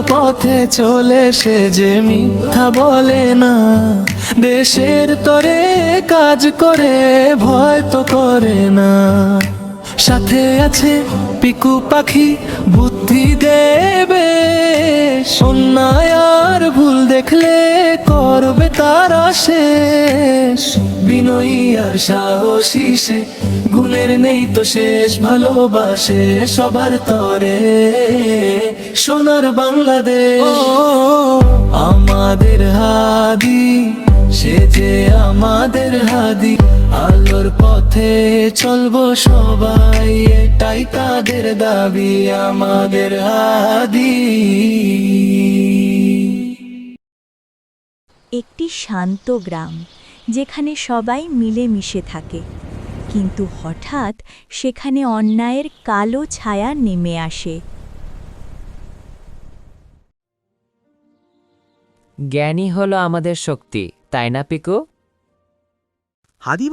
পথে চলে সে যে মিথ্যা বলে না, দেশের তরে কাজ করে ভয় তো করে না। সাথে আছে পিকু পাখি বুদ্ধি দেবে, অন্যায় আর ভুল দেখলে করবে তারা শেষ। বিনয়ী আর সাহসী সে, গুণের নেই তো শেষ, ভালোবাসে সবার তরে সোনার বাংলাদেশ। আমাদের হাদি, সে যে আমাদের হাদি, আলোর পথে চলবো সবাই, এটাই তাদের দাবি, আমাদের হাদি। একটি শান্ত গ্রাম, যেখানে সবাই মিলেমিশে থাকে, কিন্তু হঠাৎ সেখানে অন্যায়ের কালো ছায়া নেমে আসে। জ্ঞানই হলো আমাদের শক্তি, তাই না পিকু? হাদি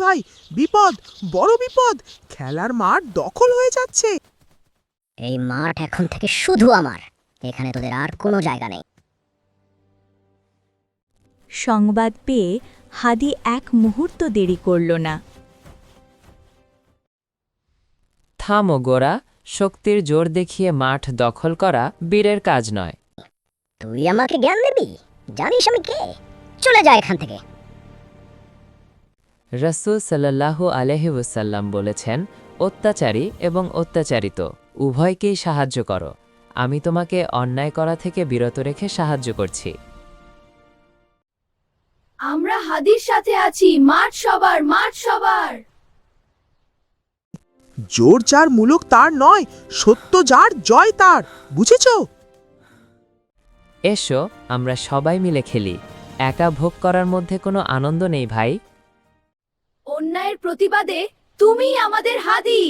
ভাই, বিপদ, বড় বিপদ! খেলার মাঠ দখল হয়ে যাচ্ছে। এই মাঠ এখন থেকে শুধু আমার, এখানে তোদের আর কোনো জায়গা নেই। সংবাদ পেয়ে হাদি এক মুহূর্ত দেরি করল না। থামো গোরা, শক্তির জোর দেখিয়ে মাঠ দখল করা বীরের কাজ নয়। তুই আমাকে জ্ঞান দিবি? জানিস আমি কে? চলে যা এখান থেকে। রাসূল সাল্লাল্লাহু আলাইহি ওয়াসাল্লাম বলেছেন, অত্যাচারী এবং অত্যাচারিত উভয়কেই সাহায্য করো। আমি তোমাকে অন্যায় করা থেকে বিরত রেখে সাহায্য করছি। আমরা হাদির সাথে আছি, মাঠ সবার, মাঠ সবার। জোর যার মূলক তার নয়, সত্য যার জয় তার, বুঝেছো? এসো আমরা সবাই মিলে খেলি, একা ভোগ করার মধ্যে কোনো আনন্দ নেই ভাই। অন্যায়ের প্রতিবাদে তুমি আমাদের হাদি।